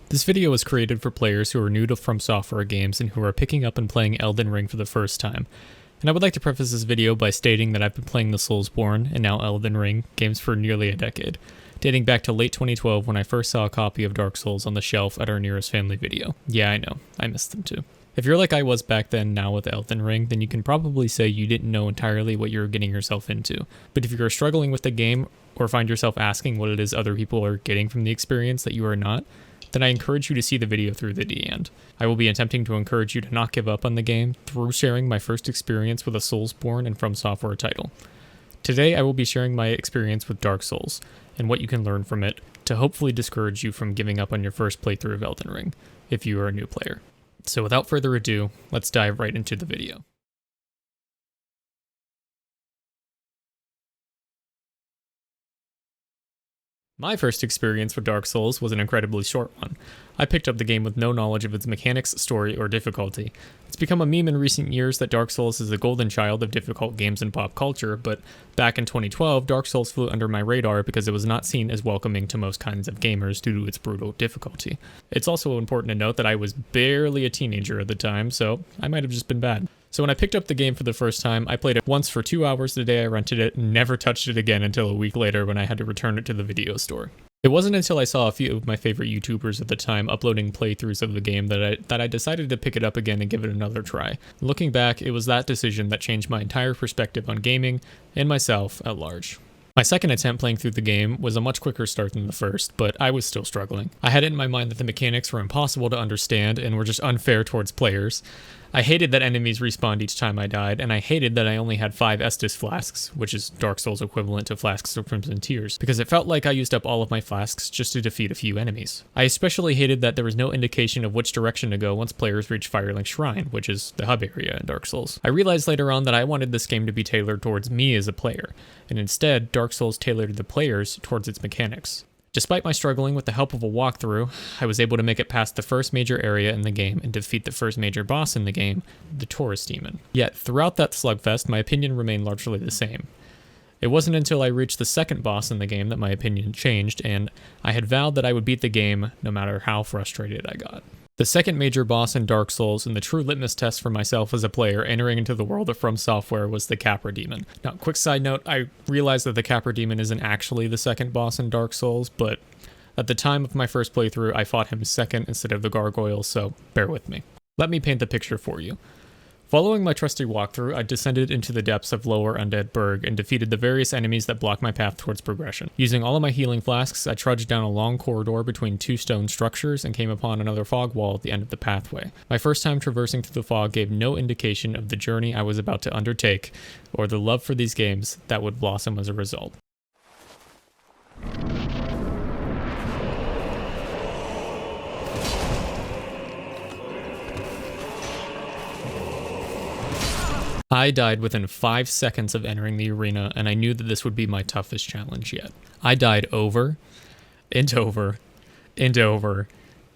This video was created for players who are new to From Software games and who are picking up and playing Elden Ring for the first time. And I would like to preface this video by stating that I've been playing the Soulsborne, and now Elden Ring, games for nearly a decade, dating back to late 2012 when I first saw a copy of Dark Souls on the shelf at our nearest family video. Yeah, I know, I missed them too. If you're like I was back then now with Elden Ring, then you can probably say you didn't know entirely what you were getting yourself into. But if you're struggling with the game, or find yourself asking what it is other people are getting from the experience that you are not, then I encourage you to see the video through to the end. I will be attempting to encourage you to not give up on the game through sharing my first experience with a Soulsborne and From Software title. Today I will be sharing my experience with Dark Souls, and what you can learn from it, to hopefully discourage you from giving up on your first playthrough of Elden Ring, if you are a new player. So without further ado, let's dive right into the video. My first experience with Dark Souls was an incredibly short one. I picked up the game with no knowledge of its mechanics, story, or difficulty. It's become a meme in recent years that Dark Souls is the golden child of difficult games in pop culture, but back in 2012, Dark Souls flew under my radar because it was not seen as welcoming to most kinds of gamers due to its brutal difficulty. It's also important to note that I was barely a teenager at the time, so I might have just been bad. So when I picked up the game for the first time, I played it once for 2 hours the day I rented it and never touched it again until a week later when I had to return it to the video store. It wasn't until I saw a few of my favorite YouTubers at the time uploading playthroughs of the game that I decided to pick it up again and give it another try. Looking back, it was that decision that changed my entire perspective on gaming and myself at large. My second attempt playing through the game was a much quicker start than the first, but I was still struggling. I had it in my mind that the mechanics were impossible to understand and were just unfair towards players. I hated that enemies respawned each time I died, and I hated that I only had 5 Estus flasks, which is Dark Souls equivalent to flasks of Crimson Tears, because it felt like I used up all of my flasks just to defeat a few enemies. I especially hated that there was no indication of which direction to go once players reached Firelink Shrine, which is the hub area in Dark Souls. I realized later on that I wanted this game to be tailored towards me as a player, and instead, Dark Souls tailored the players towards its mechanics. Despite my struggling with the help of a walkthrough, I was able to make it past the first major area in the game and defeat the first major boss in the game, the Taurus Demon. Yet, throughout that slugfest, my opinion remained largely the same. It wasn't until I reached the second boss in the game that my opinion changed, and I had vowed that I would beat the game no matter how frustrated I got. The second major boss in Dark Souls and the true litmus test for myself as a player entering into the world of From Software was the Capra Demon. Now, quick side note, I realized that the Capra Demon isn't actually the second boss in Dark Souls, but at the time of my first playthrough, I fought him second instead of the gargoyles, so bear with me. Let me paint the picture for you. Following my trusty walkthrough, I descended into the depths of Lower Undead Burg and defeated the various enemies that blocked my path towards progression. Using all of my healing flasks, I trudged down a long corridor between 2 stone structures and came upon another fog wall at the end of the pathway. My first time traversing through the fog gave no indication of the journey I was about to undertake, or the love for these games that would blossom as a result. I died within 5 seconds of entering the arena, and I knew that this would be my toughest challenge yet. I died over and over and over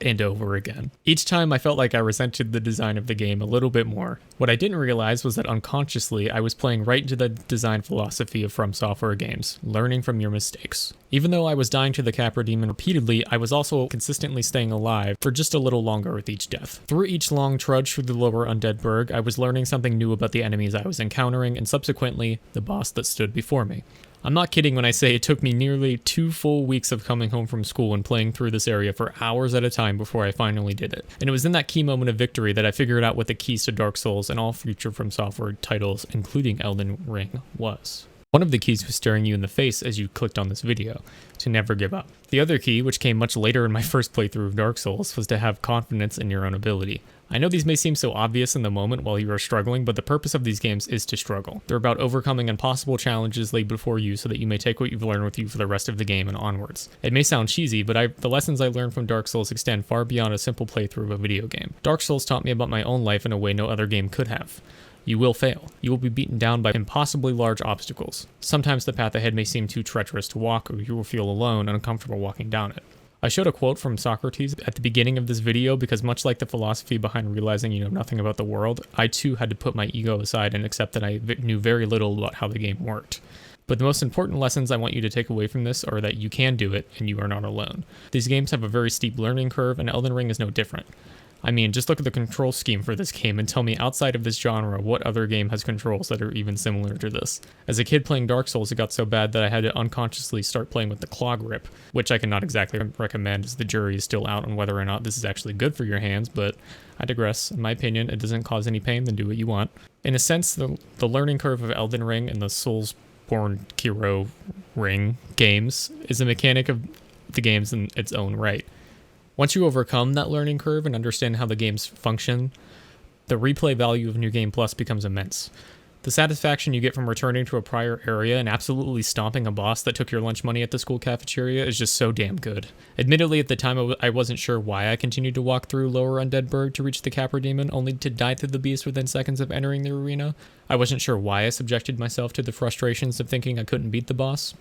and over again. Each time I felt like I resented the design of the game a little bit more. What I didn't realize was that unconsciously I was playing right into the design philosophy of From Software games, learning from your mistakes. Even though I was dying to the Capra Demon repeatedly, I was also consistently staying alive for just a little longer with each death. Through each long trudge through the Lower Undead Burg, I was learning something new about the enemies I was encountering and subsequently the boss that stood before me. I'm not kidding when I say it took me nearly 2 full weeks of coming home from school and playing through this area for hours at a time before I finally did it. And it was in that key moment of victory that I figured out what the keys to Dark Souls and all future From Software titles, including Elden Ring, was. One of the keys was staring you in the face as you clicked on this video, to never give up. The other key, which came much later in my first playthrough of Dark Souls, was to have confidence in your own ability. I know these may seem so obvious in the moment while you are struggling, but the purpose of these games is to struggle. They're about overcoming impossible challenges laid before you so that you may take what you've learned with you for the rest of the game and onwards. It may sound cheesy, but the lessons I learned from Dark Souls extend far beyond a simple playthrough of a video game. Dark Souls taught me about my own life in a way no other game could have. You will fail. You will be beaten down by impossibly large obstacles. Sometimes the path ahead may seem too treacherous to walk, or you will feel alone and uncomfortable walking down it. I showed a quote from Socrates at the beginning of this video because much like the philosophy behind realizing you know nothing about the world, I too had to put my ego aside and accept that I knew very little about how the game worked. But the most important lessons I want you to take away from this are that you can do it and you are not alone. These games have a very steep learning curve, and Elden Ring is no different. I mean, just look at the control scheme for this game and tell me outside of this genre what other game has controls that are even similar to this. As a kid playing Dark Souls, it got so bad that I had to unconsciously start playing with the claw grip, which I cannot exactly recommend as the jury is still out on whether or not this is actually good for your hands, but I digress. In my opinion, it doesn't cause any pain, then do what you want. In a sense, the learning curve of Elden Ring and the soulsborne Kiro Ring games is a mechanic of the games in its own right. Once you overcome that learning curve and understand how the games function, the replay value of New Game Plus becomes immense. The satisfaction you get from returning to a prior area and absolutely stomping a boss that took your lunch money at the school cafeteria is just so damn good. Admittedly, at the time I wasn't sure why I continued to walk through Lower Undead Burg to reach the Capra Demon, only to die to the beast within seconds of entering the arena. I wasn't sure why I subjected myself to the frustrations of thinking I couldn't beat the boss,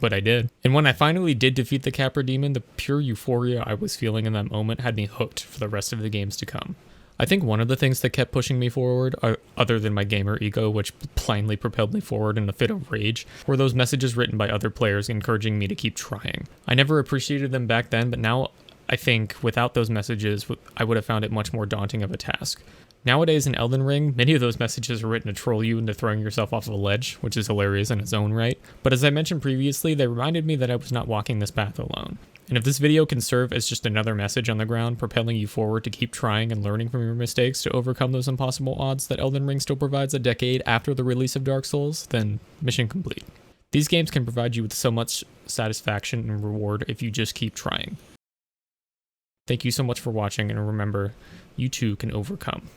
but I did. And when I finally did defeat the Capra Demon, the pure euphoria I was feeling in that moment had me hooked for the rest of the games to come. I think one of the things that kept pushing me forward, other than my gamer ego, which blindly propelled me forward in a fit of rage, were those messages written by other players encouraging me to keep trying. I never appreciated them back then, but now I think without those messages, I would have found it much more daunting of a task. Nowadays in Elden Ring, many of those messages are written to troll you into throwing yourself off of a ledge, which is hilarious in its own right. But as I mentioned previously, they reminded me that I was not walking this path alone. And if this video can serve as just another message on the ground, propelling you forward to keep trying and learning from your mistakes to overcome those impossible odds that Elden Ring still provides a decade after the release of Dark Souls, then mission complete. These games can provide you with so much satisfaction and reward if you just keep trying. Thank you so much for watching, and remember, you too can overcome.